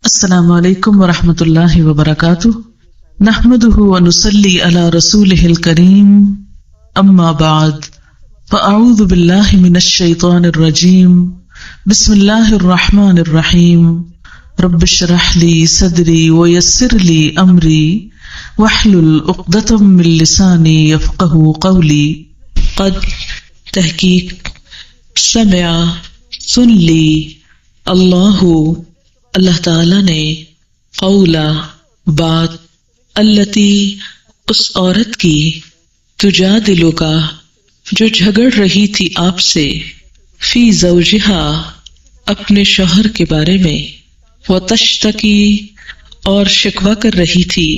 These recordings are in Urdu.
السلام علیکم ورحمۃ اللہ وبرکاتہ نحمده ونصلی علی رسولہ الکریم اما بعد فاعوذ باللہ من الشیطان الرجیم بسم اللہ الرحمن الرحیم رب اشرح لی صدری ویسر لی امری واحلل عقدۃ من لسانی یفقہوا قولی قد تحقیق سمع سن لی اللہ تعالی نے قولا بات التی اس عورت کی تجادلو کا جو جھگڑ رہی تھی آپ سے فی زوجہا اپنے شوہر کے بارے میں وتشتکی اور شکوہ کر رہی تھی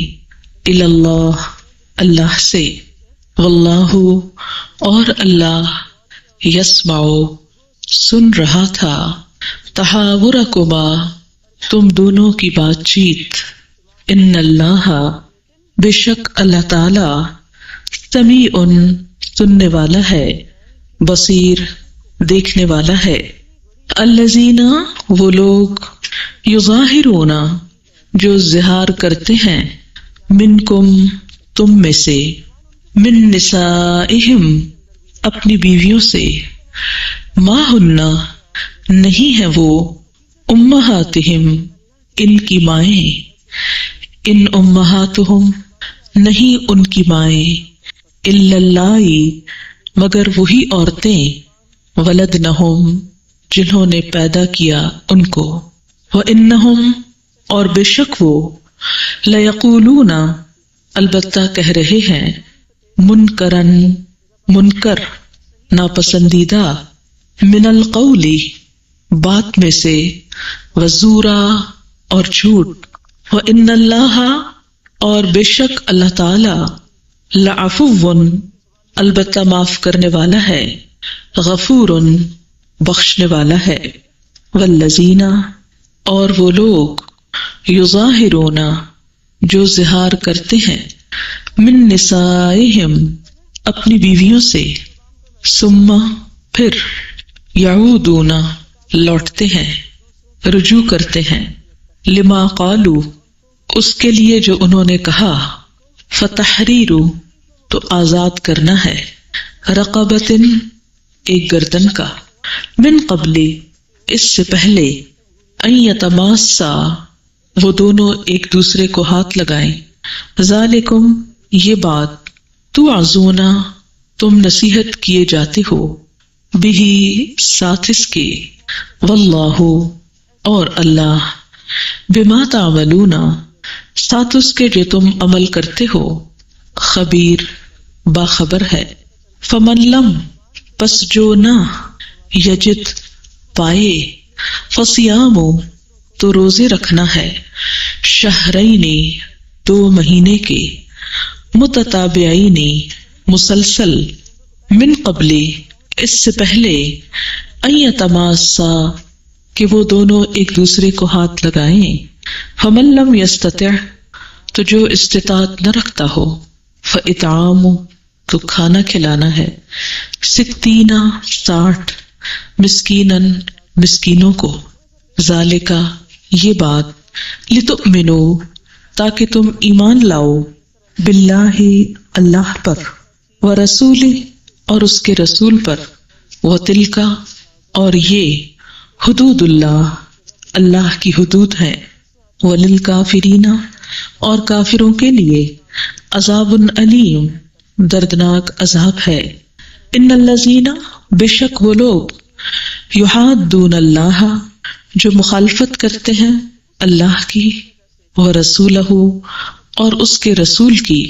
الی اللہ اللہ سے واللہ اور اللہ یسمع سن رہا تھا تحاورکما تم دونوں کی بات چیت ان اللہ بے شک اللہ تعالی سمیع سننے والا ہے بصیر دیکھنے والا ہے الذین وہ لوگ یظاہرون جو اظہار کرتے ہیں منکم تم میں سے من نسائہم اپنی بیویوں سے ما ہن نہیں ہے وہ امہاتہم ان کی مائیں ان امہاتہم نہیں ان کی مائیں الا اللہ مگر وہی عورتیں ولدنہم جنہوں نے پیدا کیا ان کو وانہم اور بے شک وہ لیقولون البتہ کہہ رہے ہیں منکرن منکر ناپسندیدہ من القول بات میں سے وزورا اور جھوٹ وان اللہ اور بے شک اللہ تعالی لعفو البتہ معاف کرنے والا ہے غفور بخشنے والا ہے والذین اور وہ لوگ یظاہرون جو ظہار کرتے ہیں من نسائہم اپنی بیویوں سے ثم پھر یعودون لوٹتے ہیں رجوع کرتے ہیں لما قالو اس کے لیے جو انہوں نے کہا فتحریر تو آزاد کرنا ہے رقبۃ ایک گردن کا من قبل اس سے پہلے ان یتماسا وہ دونوں ایک دوسرے کو ہاتھ لگائیں ذالکم یہ بات توعظون تم نصیحت کیے جاتے ہو بہی ساتھ اس کے واللہ اور اللہ بما تعملون ساتھ اس کے جو تم عمل کرتے ہو خبیر باخبر ہے فمن لم پس جو نہ یجد پائے فصیام تو روزے رکھنا ہے شہرین 2 مہینے کے متتابعین مسلسل من قبل اس سے پہلے ان یتماسا کہ وہ دونوں ایک دوسرے کو ہاتھ لگائیں فمن لم یستطع تو جو استطاعت نہ رکھتا ہو فاطعام تو کھانا کھلانا ہے 60 مسکیناً مسکینوں کو ذالکا یہ بات لتؤمنوا تاکہ تم ایمان لاؤ باللہ اللہ پر ورسولہ اور اس کے رسول پر وتلک اور یہ حدود اللہ اللہ کی حدود ہیں وللکافرین اور کافروں کے لیے عذاب علیم دردناک عذاب ہے ان الذین بے شک وہ لوگ یحادون اللہ جو مخالفت کرتے ہیں اللہ کی ورسولہ اور اس کے رسول کی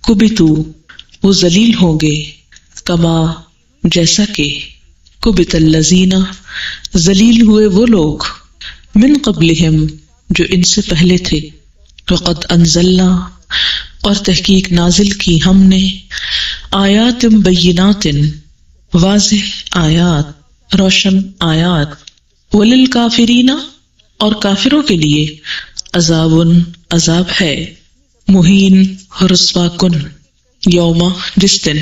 کبتو وہ ذلیل ہوں گے کما جیسا کہ کبت الذین ذلیل ہوئے وہ لوگ من قبلہم جو ان سے پہلے تھے وقد انزلنا اور تحقیق نازل کی ہم نے آیات بینات واضح آیات روشن آیات وللکافرین اور کافروں کے لیے عذاب ہے مہین رسوا کن یوم جس دن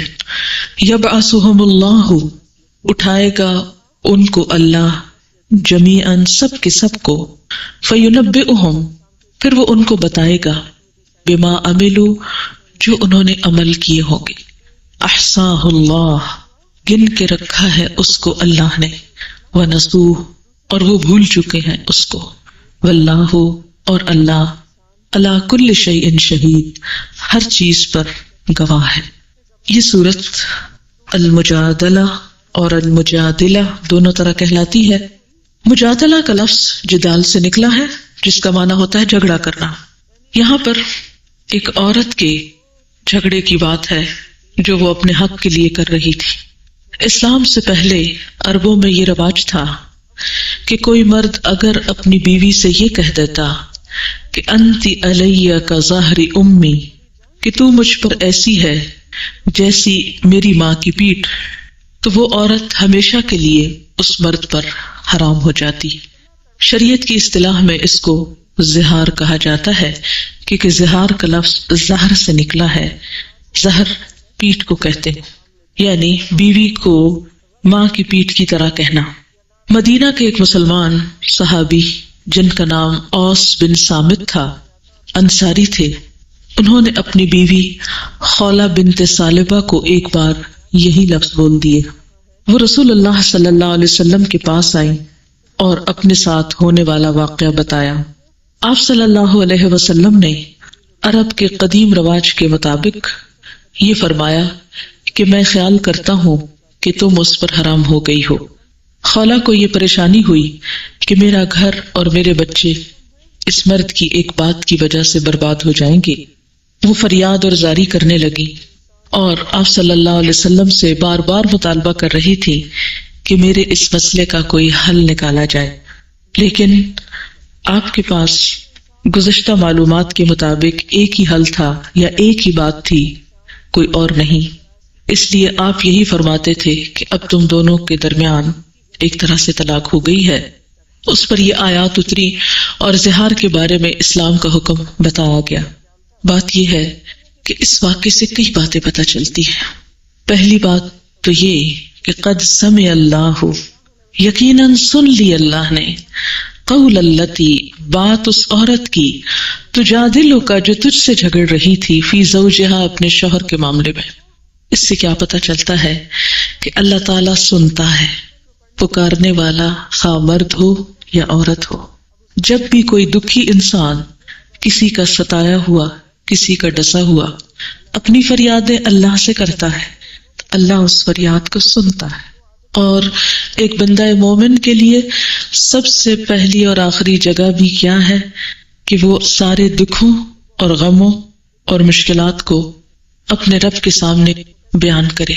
یبعثہم اللہ اٹھائے گا ان کو اللہ جمیعاً سب کے سب کو، فینبئہم پھر وہ ان کو بتائے گا، بما عملوا جو انہوں نے عمل کیے ہوں گے، احصاہ اللہ گن کے رکھا ہے اس کو اللہ نے، ونسوہ اور وہ بھول چکے ہیں اس کو، واللہ اور اللہ علی کل شیء شہید ہر چیز پر گواہ ہے۔ یہ سورت المجادلہ اور المجادلہ دونوں طرح کہلاتی ہے۔ مجادلہ کا لفظ جدال سے نکلا ہے، جس کا معنی ہوتا ہے جھگڑا کرنا۔ یہاں پر ایک عورت کے جھگڑے کی بات ہے جو وہ اپنے حق کے لیے کر رہی تھی۔ اسلام سے پہلے عربوں میں یہ رواج تھا کہ کوئی مرد اگر اپنی بیوی سے یہ کہہ دیتا کہ انتی علیہ کا ظہر امی، کہ تو مجھ پر ایسی ہے جیسی میری ماں کی پیٹھ، تو وہ عورت ہمیشہ کے لیے اس مرد پر حرام ہو جاتی۔ شریعت کی اصطلاح میں اس کو زہار کہا جاتا ہے، کیونکہ زہار کا لفظ زہر سے نکلا ہے۔ زہر پیٹھ کو کہتے ہیں، یعنی بیوی کو ماں کی پیٹھ کی طرح کہنا۔ مدینہ کے ایک مسلمان صحابی جن کا نام اوس بن صامت تھا، انصاری تھے، انہوں نے اپنی بیوی خولہ بنت ثعلبہ کو ایک بار یہی لفظ بول دیے۔ وہ رسول اللہ صلی اللہ علیہ وسلم کے پاس آئیں اور اپنے ساتھ ہونے والا واقعہ بتایا۔ آپ صلی اللہ علیہ وسلم نے عرب کے قدیم رواج کے مطابق یہ فرمایا کہ میں خیال کرتا ہوں کہ تم اس پر حرام ہو گئی ہو۔ خولہ کو یہ پریشانی ہوئی کہ میرا گھر اور میرے بچے اس مرد کی ایک بات کی وجہ سے برباد ہو جائیں گے۔ وہ فریاد اور زاری کرنے لگی اور آپ صلی اللہ علیہ وسلم سے بار بار مطالبہ کر رہی تھی کہ میرے اس مسئلے کا کوئی حل نکالا جائے، لیکن آپ کے پاس گزشتہ معلومات کے مطابق ایک ہی حل تھا یا ایک ہی بات تھی، کوئی اور نہیں۔ اس لیے آپ یہی فرماتے تھے کہ اب تم دونوں کے درمیان ایک طرح سے طلاق ہو گئی ہے۔ اس پر یہ آیات اتری اور زہار کے بارے میں اسلام کا حکم بتایا گیا۔ بات یہ ہے کہ اس واقعے سے کئی باتیں پتہ چلتی ہیں۔ پہلی بات تو یہ کہ قد سمع اللہ، یقیناً سن لی اللہ نے، قول التی بات اس عورت کی، تجادلو کا جو تجھ سے جھگڑ رہی تھی، فی زوجہا اپنے شوہر کے معاملے میں۔ اس سے کیا پتہ چلتا ہے کہ اللہ تعالیٰ سنتا ہے، پکارنے والا خواہ مرد ہو یا عورت ہو۔ جب بھی کوئی دکھی انسان کسی کا ستایا ہوا، کسی کا ڈسا ہوا اپنی فریادیں اللہ سے کرتا ہے تو اللہ اس فریاد کو سنتا ہے۔ اور ایک بندہ مومن کے لیے سب سے پہلی اور آخری جگہ بھی کیا ہے کہ وہ سارے دکھوں اور غموں اور مشکلات کو اپنے رب کے سامنے بیان کرے۔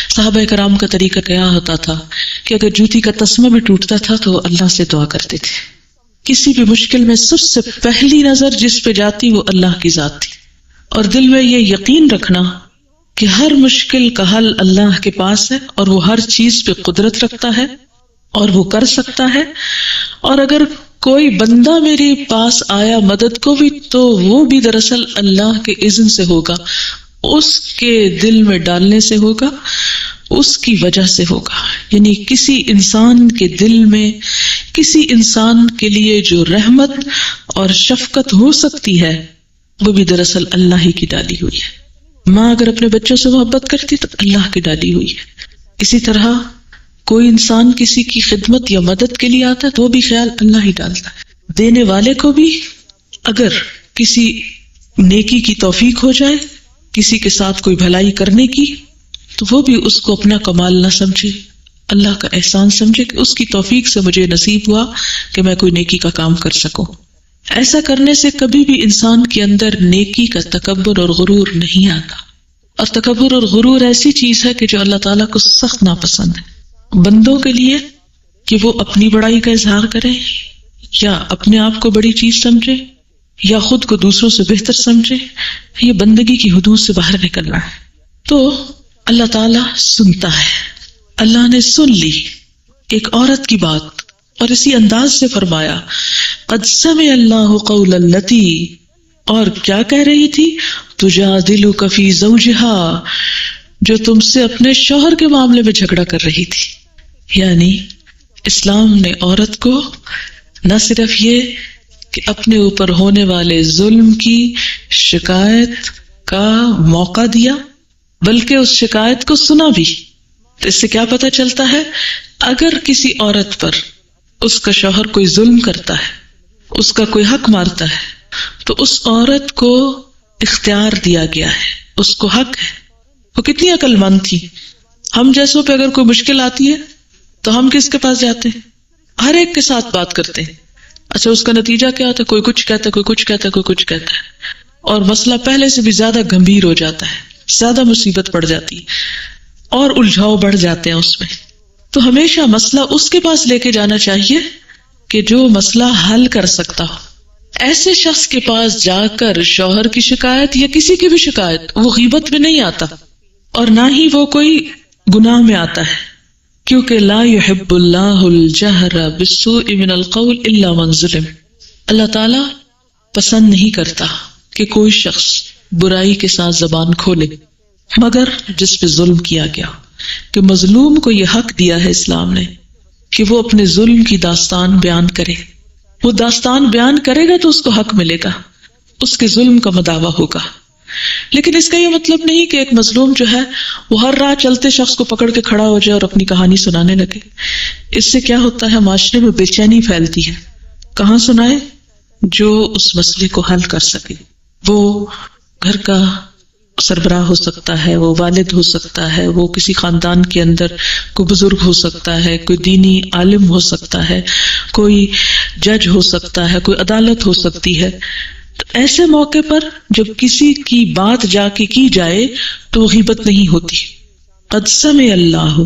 صحابہ کرام کا طریقہ کیا ہوتا تھا کہ اگر جوتی کا تسمہ بھی ٹوٹتا تھا تو اللہ سے دعا کرتے تھے۔ کسی بھی مشکل میں سب سے پہلی نظر جس پہ جاتی وہ اللہ کی ذات تھی، اور دل میں یہ یقین رکھنا کہ ہر مشکل کا حل اللہ کے پاس ہے اور وہ ہر چیز پہ قدرت رکھتا ہے اور وہ کر سکتا ہے، اور اگر کوئی بندہ میرے پاس آیا مدد کو بھی تو وہ بھی دراصل اللہ کے اذن سے ہوگا، اس کے دل میں ڈالنے سے ہوگا، اس کی وجہ سے ہوگا۔ یعنی کسی انسان کے دل میں کسی انسان کے لیے جو رحمت اور شفقت ہو سکتی ہے وہ بھی دراصل اللہ ہی کی ڈالی ہوئی ہے۔ ماں اگر اپنے بچوں سے محبت کرتی تو اللہ کی ڈالی ہوئی ہے۔ اسی طرح کوئی انسان کسی کی خدمت یا مدد کے لیے آتا ہے تو وہ بھی خیال اللہ ہی ڈالتا ہے۔ دینے والے کو بھی اگر کسی نیکی کی توفیق ہو جائے، کسی کے ساتھ کوئی بھلائی کرنے کی، تو وہ بھی اس کو اپنا کمال نہ سمجھے، اللہ کا احسان سمجھے کہ اس کی توفیق سے مجھے نصیب ہوا کہ میں کوئی نیکی کا کام کر سکوں۔ ایسا کرنے سے کبھی بھی انسان کے اندر نیکی کا تکبر اور غرور نہیں آتا، اور تکبر اور غرور ایسی چیز ہے کہ جو اللہ تعالیٰ کو سخت ناپسند ہے۔ بندوں کے لیے کہ وہ اپنی بڑائی کا اظہار کرے یا اپنے آپ کو بڑی چیز سمجھے یا خود کو دوسروں سے بہتر سمجھے، یہ بندگی کی حدود سے باہر نکلنا ہے۔ تو اللہ تعالیٰ سنتا ہے۔ اللہ نے سن لی ایک عورت کی بات اور اسی انداز سے فرمایا قد سمع اللہ قول التی، اور کیا کہہ رہی تھی؟ تجادلک فی زوجہا، جو تم سے اپنے شوہر کے معاملے میں جھگڑا کر رہی تھی۔ یعنی اسلام نے عورت کو نہ صرف یہ کہ اپنے اوپر ہونے والے ظلم کی شکایت کا موقع دیا، بلکہ اس شکایت کو سنا بھی۔ تو اس سے کیا پتہ چلتا ہے، اگر کسی عورت پر اس کا شوہر کوئی ظلم کرتا ہے، اس کا کوئی حق مارتا ہے، تو اس عورت کو اختیار دیا گیا ہے، اس کو حق ہے۔ وہ کتنی عقل مند تھی۔ ہم جیسوں پہ اگر کوئی مشکل آتی ہے تو ہم کس کے پاس جاتے ہیں؟ ہر ایک کے ساتھ بات کرتے ہیں۔ اچھا اس کا نتیجہ کیا ہوتا ہے؟ کوئی کچھ کہتا ہے، کوئی کچھ کہتا ہے، کوئی کچھ کہتا ہے، اور مسئلہ پہلے سے بھی زیادہ گمبھیر ہو جاتا ہے، زیادہ مصیبت پڑ جاتی ہے اور الجھاؤ بڑھ جاتے ہیں اس میں۔ تو ہمیشہ مسئلہ اس کے پاس لے کے جانا چاہیے کہ جو مسئلہ حل کر سکتا ہو۔ ایسے شخص کے پاس جا کر شوہر کی شکایت یا کسی کی بھی شکایت، وہ غیبت میں نہیں آتا اور نہ ہی وہ کوئی گناہ میں آتا ہے، کیونکہ لا يحب اللہ الجہر بالسوء من القول الا من ظلم۔ اللہ تعالیٰ پسند نہیں کرتا کہ کوئی شخص برائی کے ساتھ زبان کھولے مگر جس پہ ظلم کیا گیا، کہ مظلوم کو یہ حق دیا ہے اسلام نے کہ وہ اپنے ظلم کی داستان بیان کرے۔ وہ داستان بیان کرے گا تو اس کو حق ملے گا، اس کے ظلم کا مداوع ہوگا۔ لیکن اس کا یہ مطلب نہیں کہ ایک مظلوم جو ہے وہ ہر راہ چلتے شخص کو پکڑ کے کھڑا ہو جائے اور اپنی کہانی سنانے لگے۔ اس سے کیا ہوتا ہے، معاشرے میں بے چینی پھیلتی ہے۔ کہاں سنائے؟ جو اس مسئلے کو حل کر سکے۔ وہ گھر کا سربراہ ہو سکتا ہے، وہ والد ہو سکتا ہے، وہ کسی خاندان کے اندر کوئی بزرگ ہو سکتا ہے، کوئی دینی عالم ہو سکتا ہے، کوئی جج ہو سکتا ہے، کوئی عدالت ہو سکتی ہے۔ تو ایسے موقع پر جب کسی کی بات جا کے کی جائے تو غیبت نہیں ہوتی۔ قد سمع اللہ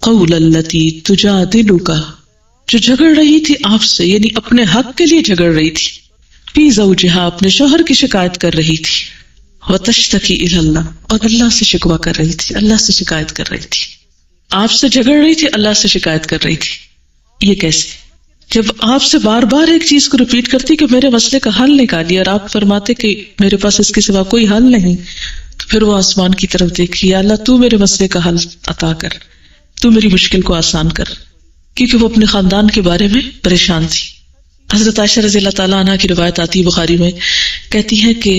قول التی تجادلک، جو جھگڑ رہی تھی آپ سے، یعنی اپنے حق کے لیے جھگڑ رہی تھی، فی زوجہا، اپنے شوہر کی شکایت کر رہی تھی، وتشتکی الی اللہ، اور اللہ سے شکوہ کر رہی تھی، اللہ سے شکایت کر رہی تھی۔ آپ سے جھگڑ رہی تھی، اللہ سے شکایت کر رہی تھی۔ یہ کیسے؟ جب آپ سے بار بار ایک چیز کو ریپیٹ کرتی کہ میرے مسئلے کا حل نکالیے، اور آپ فرماتے کہ میرے پاس اس کے سوا کوئی حل نہیں، تو پھر وہ آسمان کی طرف دیکھی، یا اللہ تو میرے مسئلے کا حل عطا کر، تو میری مشکل کو آسان کر، کیونکہ وہ اپنے خاندان کے بارے میں پریشان تھی۔ حضرت عائشہ رضی اللہ تعالیٰ عنہ کی روایت آتی ہے بخاری میں، کہتی ہے کہ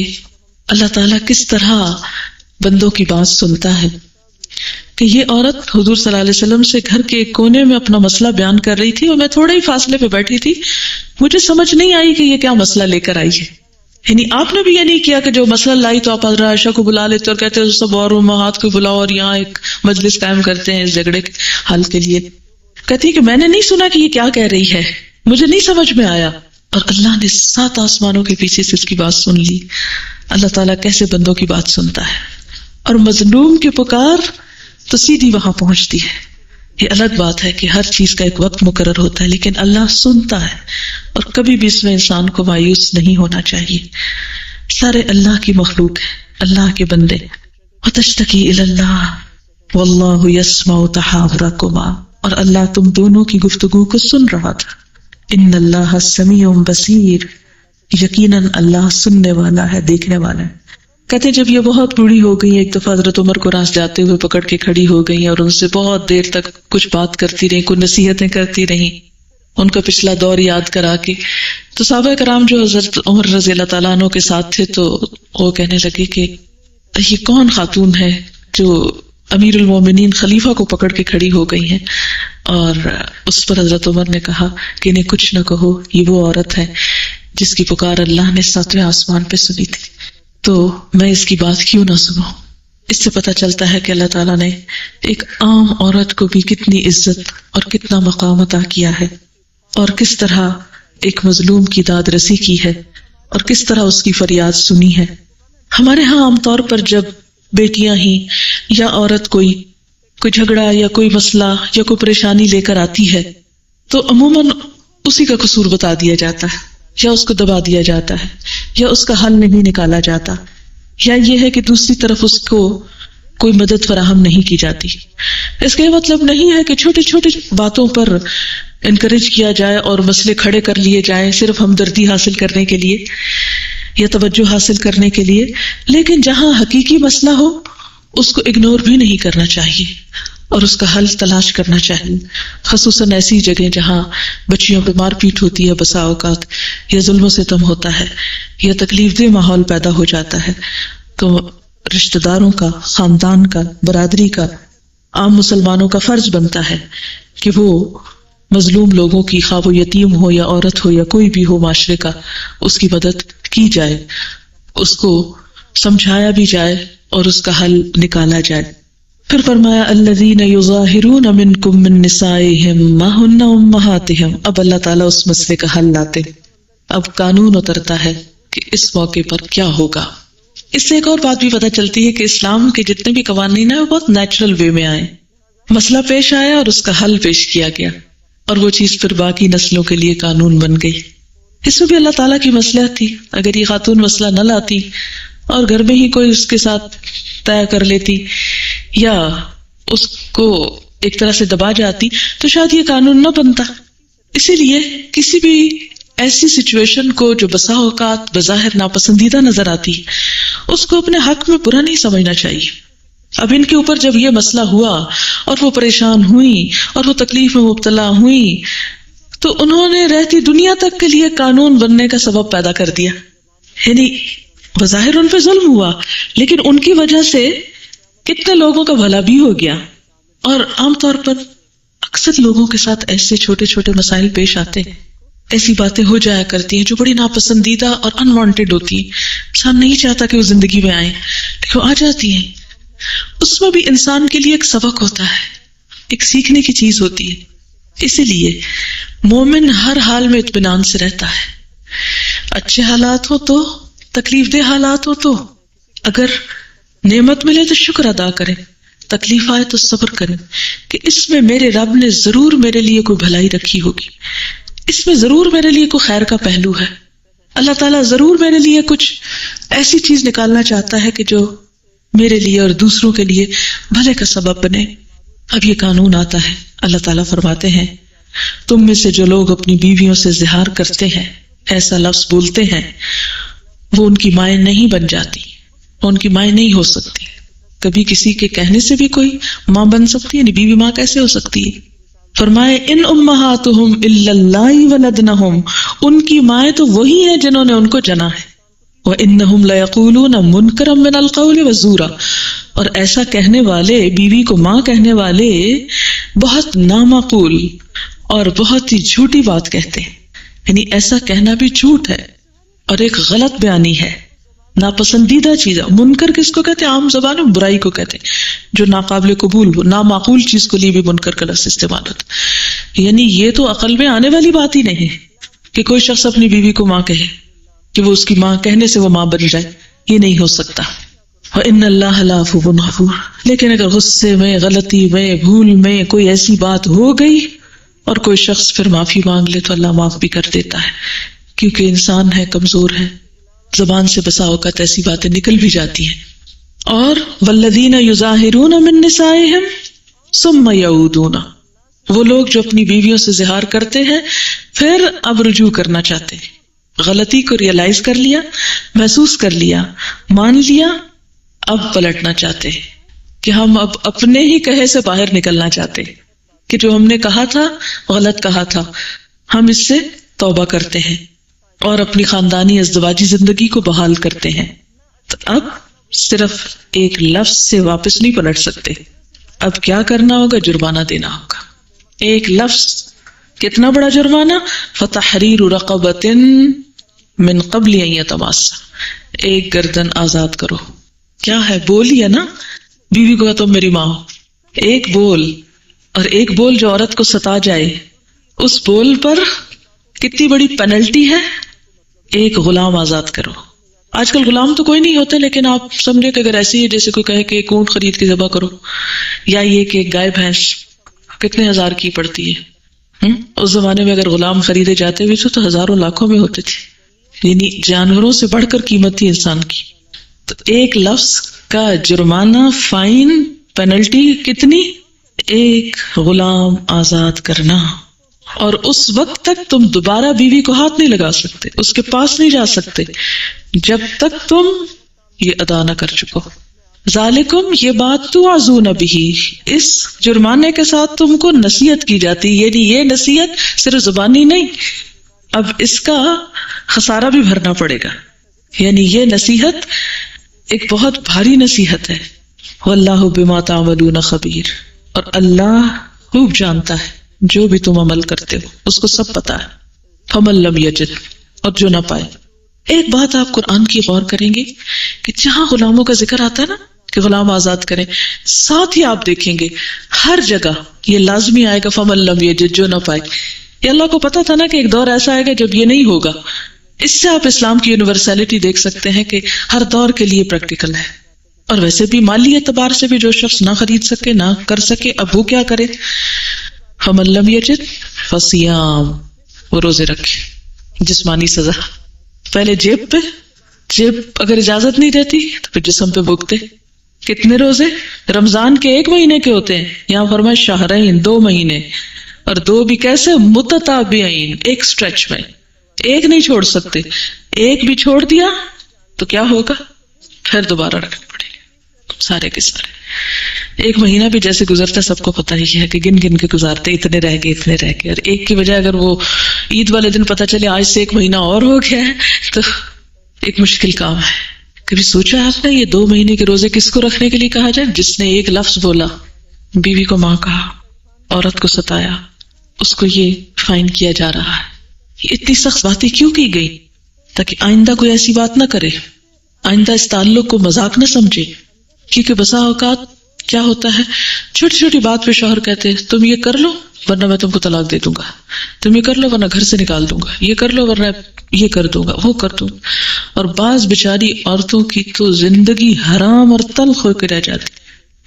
اللہ تعالیٰ کس طرح بندوں کی بات سنتا ہے، کہ یہ عورت حضور صلی اللہ علیہ وسلم سے گھر کے ایک کونے میں اپنا مسئلہ بیان کر رہی تھی اور میں تھوڑے ہی فاصلے پہ بیٹھی تھی، مجھے سمجھ نہیں آئی کہ یہ کیا مسئلہ لے کر آئی ہے۔ یعنی آپ نے بھی یہ نہیں کیا کہ جو مسئلہ لائی تو آپ حضرت عائشہ کو بلا لیتے اور کہتے ہیں سب اور امہات کو بلاؤ اور یہاں ایک مجلس قائم کرتے ہیں اس جھگڑے کے حل کے لیے۔ کہتی ہے کہ میں نے نہیں سنا کہ یہ کیا کہہ رہی ہے، مجھے نہیں سمجھ میں آیا، اور اللہ نے 7 آسمانوں کے پیچھے سے اس کی بات سن لی۔ اللہ تعالیٰ کیسے بندوں کی بات سنتا ہے، اور مظلوم کی پکار تو سیدھی وہاں پہنچتی ہے۔ یہ الگ بات ہے کہ ہر چیز کا ایک وقت مقرر ہوتا ہے، لیکن اللہ سنتا ہے، اور کبھی بھی اس میں انسان کو مایوس نہیں ہونا چاہیے۔ سارے اللہ کی مخلوق ہے، اللہ کے بندے۔ وَتَشْتَكِي إِلَى اللَّهِ وَاللَّهُ يَسْمَعُ تَحَاوُرَكُمَا، اور اللہ تم دونوں کی گفتگو کو سن رہا تھا۔ إِنَّ اللَّهَ سَمِيعٌ بَصِيرٌ، یقیناً اللہ سننے والا ہے، دیکھنے والا ہے۔ کہتے ہیں جب یہ بہت بوڑھی ہو گئی، ایک دفعہ حضرت عمر کو راہ جاتے ہوئے پکڑ کے کھڑی ہو گئی اور ان سے بہت دیر تک کچھ بات کرتی رہی، کوئی نصیحتیں کرتی رہی، ان کا پچھلا دور یاد کرا کے۔ تو صحابہ کرام جو حضرت عمر رضی اللہ تعالیٰ عنہ کے ساتھ تھے تو وہ کہنے لگے کہ یہ کون خاتون ہے جو امیر المومنین خلیفہ کو پکڑ کے کھڑی ہو گئی ہیں؟ اور اس پر حضرت عمر نے کہا کہ انہیں کچھ نہ کہو، یہ وہ عورت ہے جس کی پکار اللہ نے 7ویں آسمان پہ سنی تھی، تو میں اس کی بات کیوں نہ سنوں۔ اس سے پتہ چلتا ہے کہ اللہ تعالیٰ نے ایک عام عورت کو بھی کتنی عزت اور کتنا مقام عطا کیا ہے، اور کس طرح ایک مظلوم کی داد رسی کی ہے، اور کس طرح اس کی فریاد سنی ہے۔ ہمارے ہاں عام طور پر جب بیٹیاں ہی یا عورت کوئی جھگڑا یا کوئی مسئلہ یا کوئی پریشانی لے کر آتی ہے تو عموماً اسی کا قصور بتا دیا جاتا ہے، یا اس کو دبا دیا جاتا ہے، یا اس کا حل نہیں نکالا جاتا، یا یہ ہے کہ دوسری طرف اس کو کوئی مدد فراہم نہیں کی جاتی۔ اس کا یہ مطلب نہیں ہے کہ چھوٹی چھوٹی باتوں پر انکریج کیا جائے اور مسئلے کھڑے کر لیے جائیں صرف ہمدردی حاصل کرنے کے لیے یا توجہ حاصل کرنے کے لیے، لیکن جہاں حقیقی مسئلہ ہو اس کو اگنور بھی نہیں کرنا چاہیے، اور اس کا حل تلاش کرنا چاہیے، خصوصاً ایسی جگہ جہاں بچیوں پہ مار پیٹ ہوتی ہے بسا اوقات، یا ظلم و ستم ہوتا ہے، یا تکلیف دہ ماحول پیدا ہو جاتا ہے، تو رشتہ داروں کا، خاندان کا، برادری کا، عام مسلمانوں کا فرض بنتا ہے کہ وہ مظلوم لوگوں کی، خواہ وہ یتیم ہو یا عورت ہو یا کوئی بھی ہو معاشرے کا، اس کی مدد کی جائے، اس کو سمجھایا بھی جائے اور اس کا حل نکالا جائے۔ پھر فرمایا الذین یظاہرون منکم من نسائہم ما ہن امہاتہم، اب اللہ تعالیٰ اس مسئلے کا حل لاتے، اب قانون اترتا ہے کہ اس موقع پر کیا ہوگا۔ اس سے ایک اور بات بھی پتہ چلتی ہے کہ اسلام کے جتنے بھی قوانین ہیں وہ بہت نیچرل وے میں آئے، مسئلہ پیش آیا اور اس کا حل پیش کیا گیا، اور وہ چیز پھر باقی نسلوں کے لیے قانون بن گئی۔ اس میں بھی اللہ تعالیٰ کی مصلحت تھی، اگر یہ خاتون مسئلہ نہ لاتی اور گھر میں ہی کوئی اس کے ساتھ طے کر لیتی یا اس کو ایک طرح سے دبا جاتی تو شاید یہ قانون نہ بنتا۔ اسی لیے کسی بھی ایسی سچویشن کو جو بسا اوقات بظاہر ناپسندیدہ نظر آتی اس کو اپنے حق میں برا نہیں سمجھنا چاہیے۔ اب ان کے اوپر جب یہ مسئلہ ہوا اور وہ پریشان ہوئی اور وہ تکلیف میں مبتلا ہوئی تو انہوں نے رہتی دنیا تک کے لیے قانون بننے کا سبب پیدا کر دیا، یعنی بظاہر ان پہ ظلم ہوا لیکن ان کی وجہ سے کتنے لوگوں کا بھلا بھی ہو گیا۔ اور عام طور پر اکثر لوگوں کے ساتھ ایسے چھوٹے چھوٹے مسائل پیش آتے ہیں، ایسی باتیں ہو جایا کرتی ہیں جو بڑی ناپسندیدہ اور انوانٹیڈ ہوتی ہیں، انسان نہیں چاہتا کہ وہ زندگی میں آئیں لیکن وہ آ جاتی ہیں۔ اس میں بھی انسان کے لیے ایک سبق ہوتا ہے، ایک سیکھنے کی چیز ہوتی ہے۔ اسی لیے مومن ہر حال میں اطمینان سے رہتا ہے، اچھے حالات ہو تو، تکلیف دہ حالات ہو تو، اگر نعمت ملے تو شکر ادا کریں، تکلیف آئے تو صبر کریں کہ اس میں میرے رب نے ضرور میرے لیے کوئی بھلائی رکھی ہوگی، اس میں ضرور میرے لیے کوئی خیر کا پہلو ہے، اللہ تعالیٰ ضرور میرے لیے کچھ ایسی چیز نکالنا چاہتا ہے کہ جو میرے لیے اور دوسروں کے لیے بھلے کا سبب بنے۔ اب یہ قانون آتا ہے، اللہ تعالیٰ فرماتے ہیں تم میں سے جو لوگ اپنی بیویوں سے زہار کرتے ہیں، ایسا لفظ بولتے ہیں، وہ ان کی مائیں نہیں بن جاتی، ان کی مائیں نہیں ہو سکتی۔ کبھی کسی کے کہنے سے بھی کوئی ماں بن سکتی ہے؟ یعنی بیوی ماں کیسے ہو سکتی ہے؟ فرمائے ان امہاتہم الا اللہ ولدنہم، ان کی مائیں تو وہی ہیں جنہوں نے ان کو جنا ہے۔ وَإِنَّهُمْ لَيَقُولُونَ مُنْكَرًا مِنَ الْقَوْلِ وَزُورًا، اور ایسا کہنے والے، بیوی کو ماں کہنے والے بہت نامعقول اور بہت ہی جھوٹی بات کہتے ہیں، یعنی ایسا کہنا بھی جھوٹ ہے اور ایک غلط بیانی ہے، ناپسندیدہ چیز ہے۔ منکر کس کو کہتے ہیں؟ عام زبان میں برائی کو کہتے ہیں، جو ناقابل قبول ہو، نامعقول چیز کو لیے بھی منکر کا لفظ استعمال ہوتا ہے۔ یعنی یہ تو عقل میں آنے والی بات ہی نہیں ہے کہ کوئی شخص اپنی بیوی کو ماں کہے کہ وہ اس کی ماں کہنے سے وہ ماں بن جائے، یہ نہیں ہو سکتا۔ وَإِنَّ اللَّهَ لَعَفُوٌّ غَفُورٌ، لیکن اگر غصے میں، غلطی میں، بھول میں کوئی ایسی بات ہو گئی اور کوئی شخص پھر معافی مانگ لے تو اللہ معاف بھی کر دیتا ہے، کیونکہ انسان ہے، کمزور ہے، زبان سے بسا اوقات ایسی باتیں نکل بھی جاتی ہیں۔ اور وَالَّذِينَ يُظَاهِرُونَ مِن نِّسَائِهِمْ ثُمَّ يَعُودُونَ، وہ لوگ جو اپنی بیویوں سے زہار کرتے ہیں پھر اب رجوع کرنا چاہتے ہیں، غلطی کو ریئلائز کر لیا، محسوس کر لیا، مان لیا، اب پلٹنا چاہتے ہیں کہ ہم اب اپنے ہی کہے سے باہر نکلنا چاہتے ہیں کہ جو ہم نے کہا تھا غلط کہا تھا، ہم اس سے توبہ کرتے ہیں اور اپنی خاندانی ازدواجی زندگی کو بحال کرتے ہیں۔ تو اب صرف ایک لفظ سے واپس نہیں پلٹ سکتے، اب کیا کرنا ہوگا؟ جرمانہ دینا ہوگا۔ ایک لفظ، کتنا بڑا جرمانہ؟ فَتَحْرِيرُ رَقَبَةٍ مِّن قَبْلِ أَن يَتَمَاسَّا، ایک گردن آزاد کرو۔ کیا ہے؟ بول ہی ہے نا، بیوی کو تم میری ماں ہو، ایک بول، اور ایک بول جو عورت کو ستا جائے، اس بول پر کتنی بڑی پینلٹی ہے؟ ایک غلام آزاد کرو۔ آج کل غلام تو کوئی نہیں ہوتے، لیکن آپ سمجھے کہ اگر ایسی ہے جیسے کوئی کہے کہ ایک اونٹ خرید کے ذبح کرو، یا یہ کہ ایک گائے بھینس کتنے ہزار کی پڑتی ہے۔ اس زمانے میں اگر غلام خریدے جاتے بھی تو ہزاروں لاکھوں میں ہوتے تھے، یعنی جانوروں سے بڑھ کر قیمت تھی انسان کی۔ تو ایک لفظ کا جرمانہ، فائن، پینلٹی کتنی؟ ایک غلام آزاد کرنا۔ اور اس وقت تک تم دوبارہ بیوی کو ہاتھ نہیں لگا سکتے، اس کے پاس نہیں جا سکتے جب تک تم یہ ادا نہ کر چکو۔ ذالکم یہ بات توعظون بہ، اس جرمانے کے ساتھ تم کو نصیحت کی جاتی، یعنی یہ نصیحت صرف زبانی نہیں، اب اس کا خسارہ بھی بھرنا پڑے گا، یعنی یہ نصیحت ایک بہت بھاری نصیحت ہے۔ واللہ بما تعملون خبیر، اور اللہ خوب جانتا ہے جو بھی تم عمل کرتے ہو، اس کو سب پتا ہے۔ فمن لم یجد، اور جو نہ پائے۔ ایک بات آپ قرآن کی غور کریں گے کہ جہاں غلاموں کا ذکر آتا ہے نا کہ غلام آزاد کریں، ساتھ ہی آپ دیکھیں گے ہر جگہ یہ لازمی آئے گا فمن لم یجد، جو نہ پائے۔ یہ اللہ کو پتا تھا نا کہ ایک دور ایسا آئے گا جب یہ نہیں ہوگا۔ اس سے آپ اسلام کی یونیورسلٹی دیکھ سکتے ہیں کہ ہر دور کے لیے پریکٹیکل ہے۔ اور ویسے بھی مالی اعتبار سے بھی جو شخص نہ خرید سکے، نہ کر سکے، اب وہ کیا کرے؟ فمن لم یجد فصیام، وہ روزے رکھے۔ جسمانی سزا پہلے جیب پہ، جیب اگر اجازت نہیں دیتی تو پھر جسم پہ بھگتے۔ کتنے روزے؟ رمضان کے 1 مہینے کے ہوتے ہیں، یہاں فرمایا شہرین، 2 مہینے، اور 2 بھی کیسے؟ متتابعین، ایک سٹریچ میں، ایک نہیں چھوڑ سکتے۔ ایک بھی چھوڑ دیا تو کیا ہوگا؟ پھر دوبارہ رکھنے پڑے گا سارے کے سارے۔ 1 مہینہ بھی جیسے گزرتا سب کو پتہ ہی ہے کہ گن گن کے گزارتے، اتنے رہ گئے اتنے رہ گئے، اور ایک کی بجائے اگر وہ عید والے دن پتہ چلے آج سے 1 مہینہ اور ہو گیا ہے تو ایک مشکل کام ہے۔ کبھی سوچا آپ نے یہ 2 مہینے کے روزے کس کو رکھنے کے لیے کہا جائے؟ جس نے ایک لفظ بولا، بیوی کو ماں کہا، عورت کو ستایا، اس کو یہ فائن کیا جا رہا ہے۔ یہ اتنی سخت باتیں کیوں کی گئی؟ تاکہ آئندہ کوئی ایسی بات نہ کرے، آئندہ اس تعلق کو مذاق نہ سمجھے۔ کیونکہ بسا اوقات کیا ہوتا ہے، چھوٹی چھوٹی بات پہ شوہر کہتے ہیں تم یہ کر لو ورنہ میں تم کو طلاق دے دوں گا، تم یہ کر لو ورنہ گھر سے نکال دوں گا، یہ کر لو ورنہ یہ کر دوں گا، وہ کر دوں گا۔ اور بعض بیچاری عورتوں کی تو زندگی حرام اور تلخ ہو کے رہ جاتی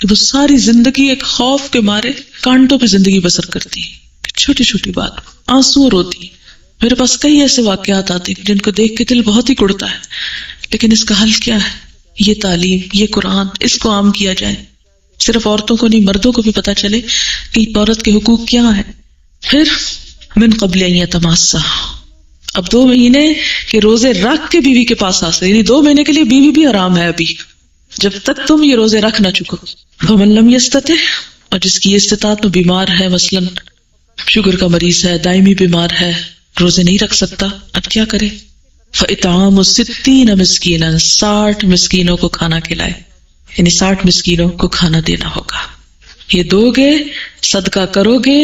کہ وہ ساری زندگی ایک خوف کے مارے کانٹوں پہ زندگی بسر کرتی ہے، چھوٹی چھوٹی بات آنسو روتی۔ میرے پاس کئی ایسے واقعات آتے ہیں جن کو دیکھ کے دل بہت ہی کڑتا ہے، لیکن اس کا حل کیا ہے؟ یہ تعلیم، یہ قرآن، اس کو عام کیا جائے، صرف عورتوں کو نہیں مردوں کو بھی پتہ چلے کہ عورت کے حقوق کیا ہے۔ پھر من قبل ان یتماسا، اب 2 مہینے کے روزے رکھ کے بیوی کے پاس آ سکتے، یعنی 2 مہینے کے لیے بیوی بھی حرام ہے ابھی، جب تک تم یہ روزے رکھ نہ چکو۔ فمن لم یستطع، اور جس کی استطاعت میں بیمار ہے، مثلا شوگر کا مریض ہے، دائمی بیمار ہے، روزے نہیں رکھ سکتا، اب کیا کرے؟ فاطعام 60 مسکینا، 60 مسکینوں کو کھانا کھلائے، یعنی 60 مسکینوں کو کھانا دینا ہوگا۔ یہ دو گے، صدقہ کرو گے،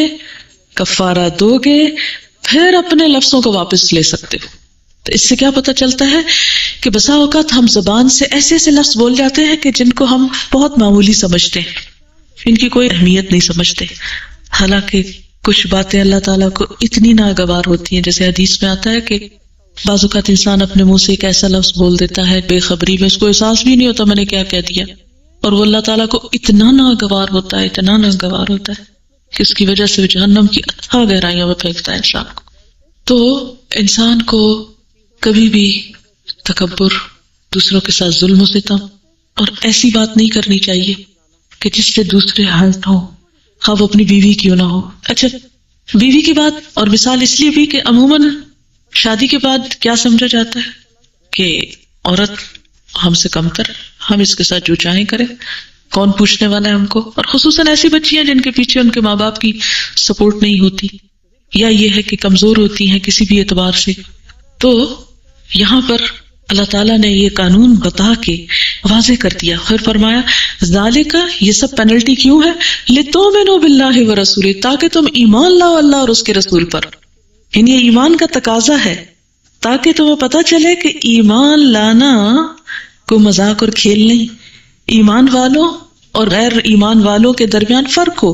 کفارہ دو گے، پھر اپنے لفظوں کو واپس لے سکتے ہو۔ تو اس سے کیا پتہ چلتا ہے کہ بسا اوقات ہم زبان سے ایسے ایسے لفظ بول جاتے ہیں کہ جن کو ہم بہت معمولی سمجھتے ہیں، ان کی کوئی اہمیت نہیں سمجھتے، حالانکہ کچھ باتیں اللہ تعالیٰ کو اتنی ناگوار ہوتی ہیں۔ جیسے حدیث میں آتا ہے کہ بعض اوقات انسان اپنے منہ سے ایک ایسا لفظ بول دیتا ہے بے خبری میں، اس کو احساس بھی نہیں ہوتا میں نے کیا کہہ دیا، اور وہ اللہ تعالیٰ کو اتنا ناگوار ہوتا ہے، اتنا ناگوار ہوتا ہے کہ اس کی وجہ سے جہنم کی اتھاہ گہرائیوں میں پھینکتا ہے انسان کو۔ تو انسان کو کبھی بھی تکبر، دوسروں کے ساتھ ظلم و ستم اور ایسی بات نہیں کرنی چاہیے کہ جس سے دوسرے حالت ہوں، خواہ وہ اپنی بیوی کیوں نہ ہو۔ اچھا، بیوی کی بات اور مثال اس لیے بھی کہ عموماً شادی کے بعد کیا سمجھا جاتا ہے کہ عورت ہم سے کم تر، ہم اس کے ساتھ جو چاہیں کریں، کون پوچھنے والا ہے ہم کو، اور خصوصاً ایسی بچیاں جن کے پیچھے ان کے ماں باپ کی سپورٹ نہیں ہوتی، یا یہ ہے کہ کمزور ہوتی ہیں کسی بھی اعتبار سے۔ تو یہاں پر اللہ تعالیٰ نے یہ قانون بتا کے واضح کر دیا، پھر فرمایا ذالک، یہ سب پینلٹی کیوں ہے؟ لتؤمنوا باللہ ورسولہ، تاکہ تم ایمان لاؤ اللہ اور اس کے رسول پر، یعنی یہ ایمان کا تقاضا ہے، تاکہ تمہیں پتہ چلے کہ ایمان لانا کوئی مذاق اور کھیل نہیں، ایمان والوں اور غیر ایمان والوں کے درمیان فرق ہو۔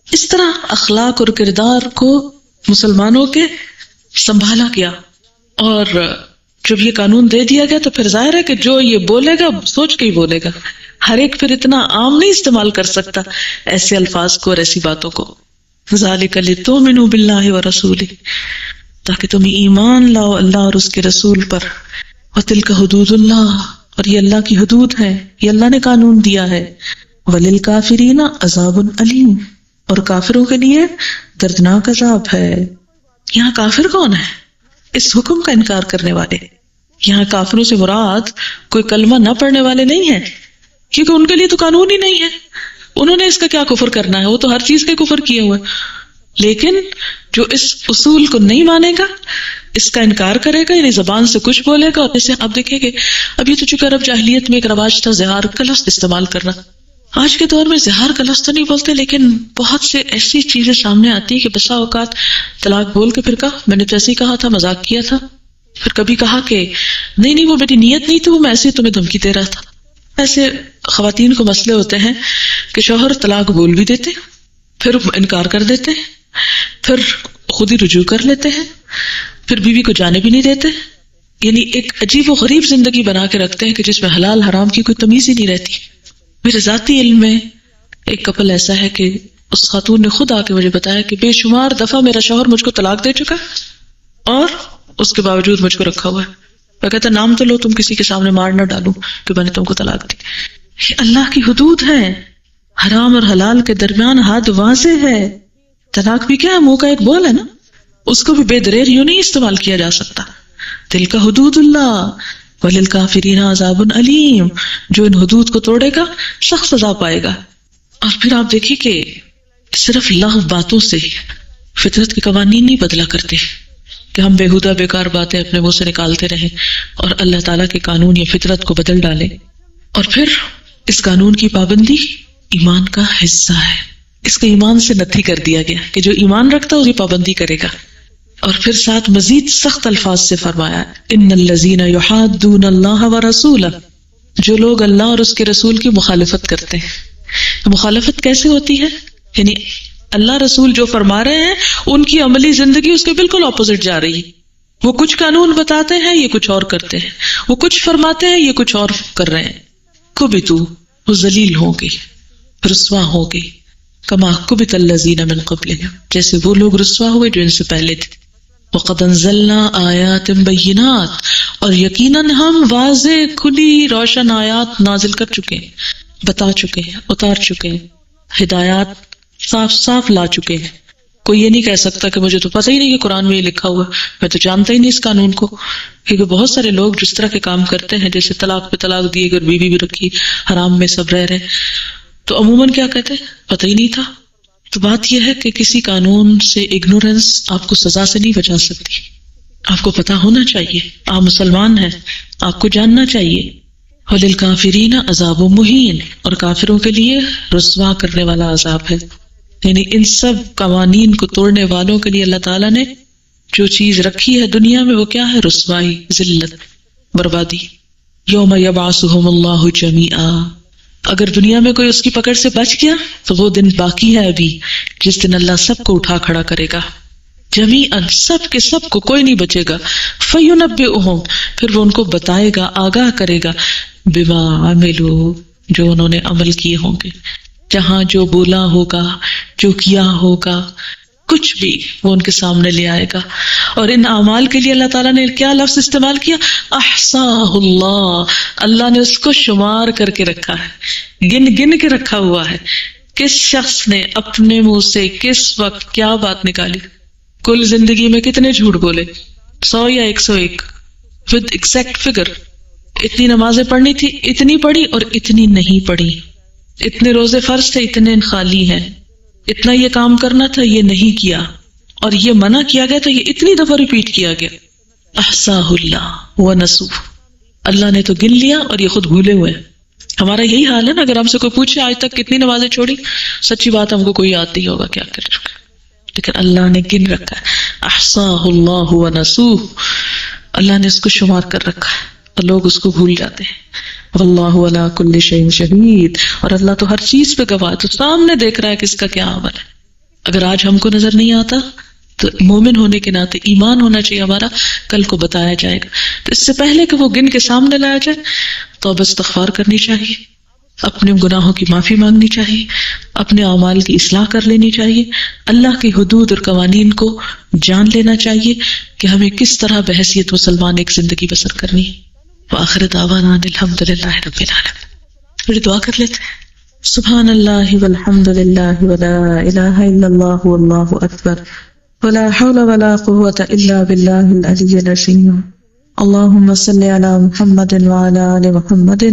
اس طرح اخلاق اور کردار کو مسلمانوں کے سنبھالا گیا، اور جب یہ قانون دے دیا گیا تو پھر ظاہر ہے کہ جو یہ بولے گا سوچ کے ہی بولے گا، ہر ایک پھر اتنا عام نہیں استعمال کر سکتا ایسے الفاظ کو اور ایسی باتوں کو۔ ذالک لتؤمنوا باللہ ورسولہ، تاکہ تم ایمان لاؤ اللہ اور اس کے رسول پر۔ وتلک حدود اللہ، اور یہ اللہ کی حدود ہے، یہ اللہ نے قانون دیا ہے۔ وللکافرین عذاب علیم، اور کافروں کے لیے دردناک عذاب ہے۔ یہاں کافر کون ہے؟ اس حکم کا انکار کرنے والے۔ یہاں کافروں سے مراد کوئی کلمہ نہ پڑھنے والے نہیں ہیں، کیونکہ ان کے لیے تو قانون ہی نہیں ہے. انہوں نے اس کا کیا کفر کرنا ہے؟ وہ تو ہر چیز کا کفر کیے ہوئے. لیکن جو اس اصول کو نہیں مانے گا، اس کا انکار کرے گا، یعنی زبان سے کچھ بولے گا. اور جیسے آپ دیکھیں گے اب یہ تو چونکہ عرب جاہلیت میں ایک رواج تھا زہار کا لفظ استعمال کرنا. آج کے دور میں زہار کا لفظ تو نہیں بولتے، لیکن بہت سے ایسی چیزیں سامنے آتی ہے کہ بسا اوقات طلاق بول کے پھر کہا میں نے تو ایسے ہی کہا تھا، مذاق کیا تھا. پھر کبھی کہا کہ نہیں وہ میری نیت نہیں تھی، وہ میں ایسے ہی تمہیں دھمکی دے رہا تھا. ایسے خواتین کو مسئلے ہوتے ہیں کہ شوہر طلاق بول بھی دیتے، پھر انکار کر دیتے، پھر خود ہی رجوع کر لیتے ہیں، پھر بیوی کو جانے بھی نہیں دیتے. یعنی ایک عجیب و غریب زندگی بنا کے رکھتے ہیں کہ جس میں حلال حرام کی کوئی تمیز ہی نہیں رہتی. میرے ذاتی علم میں ایک کپل ایسا ہے کہ اس خاتون نے خود آ کے مجھے بتایا کہ بے شمار دفعہ میرا شوہر مجھ کو طلاق دے چکا اور اس کے باوجود مجھ کو رکھا ہوا ہے. میں کہتا نام تو لو، تم کسی کے سامنے مار نہ ڈالو کہ میں نے تم کو طلاق دی. یہ اللہ کی حدود ہے، حرام اور حلال کے درمیان حد واضح ہے. طلاق بھی کیا ہے؟ منہ کا ایک بول ہے نا، اس کو بھی بے دریغ یوں نہیں استعمال کیا جا سکتا. تلک حدود اللہ وللکافرین عذاب علیم. جو ان حدود کو توڑے گا سخت سزا پائے گا. اور پھر آپ دیکھیے کہ صرف لغو باتوں سے فطرت کے قوانین نہیں بدلا کرتے کہ ہم بےہودہ بیکار باتیں اپنے منہ سے نکالتے رہیں اور اللہ تعالیٰ کے قانون یا فطرت کو بدل ڈالیں. اور پھر اس قانون کی پابندی ایمان کا حصہ ہے. اس کو ایمان سے نتھی کر دیا گیا کہ جو ایمان رکھتا ہے اس کی پابندی کرے گا. اور پھر ساتھ مزید سخت الفاظ سے فرمایا ان الذین یحادون اللہ ورسولہ، جو لوگ اللہ اور اس کے رسول کی مخالفت کرتے ہیں. مخالفت کیسے ہوتی ہے؟ یعنی اللہ رسول جو فرما رہے ہیں ان کی عملی زندگی اس کے بالکل اپوزٹ جا رہی ہے. وہ کچھ قانون بتاتے ہیں، یہ کچھ اور کرتے ہیں. وہ کچھ فرماتے ہیں، یہ کچھ اور کر رہے ہیں. کبتو، وہ ذلیل ہوں گے، رسوا ہوں گے. کما کبت الذین من قبلہم، جیسے وہ لوگ رسوا ہوئے جو ان سے پہلے تھے. وقد انزلنا آیات بینات، اور یقیناً ہم واضح کھلی روشن آیات نازل کر چکے ہیں، بتا چکے ہیں، اتار چکے ہیں. ہدایات صاف صاف لا چکے ہیں. کوئی یہ نہیں کہہ سکتا کہ مجھے تو پتہ ہی نہیں کہ قرآن میں یہ لکھا ہوا، میں تو جانتا ہی نہیں اس قانون کو. کیونکہ بہت سارے لوگ جس طرح کے کام کرتے ہیں، جیسے طلاق پہ طلاق دیے، اگر بیوی بھی رکھی، حرام میں سب رہ رہے ہیں، تو عموماً کیا کہتے ہیں پتہ ہی نہیں تھا. تو بات یہ ہے کہ کسی قانون سے اگنورنس آپ کو سزا سے نہیں بچا سکتی. آپ کو پتہ ہونا چاہیے، آپ مسلمان ہیں، آپ کو جاننا چاہیے. وَلِلْكَافِرِينَ عَذَابٌ مُهِينٌ، اور کافروں کے لیے رسوا کرنے والا عذاب ہے. یعنی ان سب قوانین کو توڑنے والوں کے لیے اللہ تعالیٰ نے جو چیز رکھی ہے دنیا میں وہ کیا ہے؟ رسوائی، ذلت، بربادی. یوم یبعثہم اللہ جمیعا، اگر دنیا میں کوئی اس کی پکڑ سے بچ گیا تو وہ دن باقی ہے ابھی، جس دن اللہ سب کو اٹھا کھڑا کرے گا. جمیعاً، سب کے سب کو، کوئی نہیں بچے گا. فینبئہم، پھر وہ ان کو بتائے گا، آگاہ کرے گا. بما عملوا، جو انہوں نے عمل کیے ہوں گے، جہاں جو بولا ہوگا، جو کیا ہوگا، کچھ بھی وہ ان کے سامنے لے آئے گا. اور ان اعمال کے لیے اللہ تعالیٰ نے کیا لفظ استعمال کیا؟ احصاہ اللہ، اللہ نے اس کو شمار کر کے رکھا ہے، گن کے رکھا ہوا ہے. کس شخص نے اپنے منہ سے کس وقت کیا بات نکالی، کل زندگی میں کتنے جھوٹ بولے، 100 یا 101 ود ایگزیکٹ فگر. اتنی نمازیں پڑھنی تھی، اتنی پڑھی، اور اتنی نہیں پڑھی. اتنے روزے فرض تھے، اتنے خالی ہیں. اتنا یہ کام کرنا تھا، یہ نہیں کیا. اور یہ منع کیا گیا تو یہ اتنی دفعہ ریپیٹ کیا گیا. احصاہ اللہ ونسوہ، اللہ نے تو گن لیا اور یہ خود بھولے ہوئے. ہمارا یہی حال ہے نا، اگر ہم سے کوئی پوچھے آج تک کتنی نمازیں چھوڑی، سچی بات ہم کو کوئی یاد نہیں ہوگا کیا کر چکے، لیکن اللہ نے گن رکھا ہے. احصاہ اللہ ونسوہ، اللہ نے اس کو شمار کر رکھا ہے اور لوگ اس کو بھول جاتے ہیں. واللہ علی کل شیء شہید، اور اللہ تو ہر چیز پہ گواہ، تو سامنے دیکھ رہا ہے کہ اس کا کیا عمل ہے. اگر آج ہم کو نظر نہیں آتا تو مومن ہونے کے ناطے ایمان ہونا چاہیے ہمارا، کل کو بتایا جائے گا. تو اس سے پہلے کہ وہ گن کے سامنے لایا جائے، توبہ استغفار کرنی چاہیے، اپنے گناہوں کی معافی مانگنی چاہیے، اپنے اعمال کی اصلاح کر لینی چاہیے، اللہ کی حدود اور قوانین کو جان لینا چاہیے کہ ہمیں کس طرح بحیثیت مسلمان ایک زندگی بسر کرنی ہے. وآخر دعوانا الحمد للہ رب العالمین. پھر دعا کر لیتے ہیں. سبحان اللہ والحمد للہ ولا الہ الا اللہ واللہ اکبر ولا حول ولا قوة الا باللہ العلی العظیم. اللہم صل علی محمد وعلی آل محمد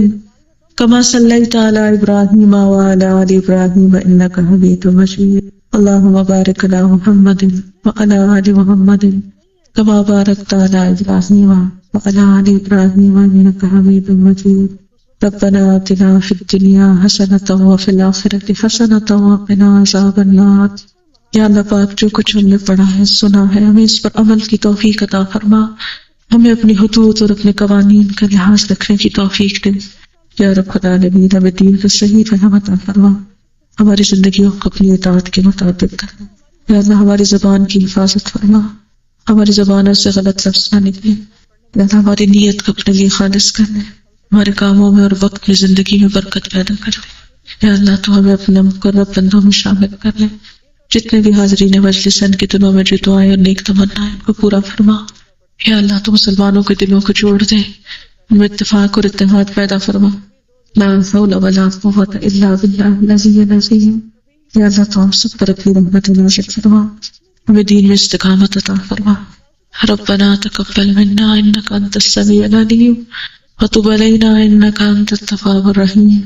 كما صليت على إبراهيم وعلى آل إبراهيم إنك حميد مجيد اللهم بارك على محمد وعلى آل محمد كما باركت على إبراهيم وعلى آل إبراهيم إنك حميد مجيد ربنا آتنا في الدنيا حسنة وفي الآخرة حسنة وقنا عذاب النار. یا اللہ پاک جو کچھ ہم نے پڑھا ہے سنا ہے ہمیں اس پر عمل کی توفیق عطا فرما، ہمیں اپنی حدود اور اپنے قوانین کا لحاظ رکھنے کی توفیق دے. یا رب العالمین ہمیں دین کا صحیح فہم عطا فرما، ہماری زندگیوں کو اپنی اطاعت کے مطابق کرنا. یا اللہ ہماری زبان کی حفاظت فرما، ہماری زبانوں سے غلط لفظ نہ نکلے. یا اللہ ہماری نیت کو اپنے لیے خالص کرنے، ہمارے کاموں میں اور وقت میں زندگی میں برکت پیدا کر دے. یا اللہ تو ہمیں اپنے مقرب بندوں میں شامل کر لے. جتنے بھی حاضرین مجلس ان کے دلوں میں جو دعائیں اور نیک تمنا ان کو پورا فرما. یا اللہ تو مسلمانوں کے دلوں کو جوڑ دے، ان میں اتفاق اور اتحاد پیدا فرما. لا حول ولا قوة الا بالله العلی العظیم. یا اللہ تو ہم سب پر اپنی رحمت نازل فرما، ہمیں دین میں استقامت عطا فرما. ربنا تقبل منا انك انت السميع العليم وتب علينا انك انت التواب الرحيم.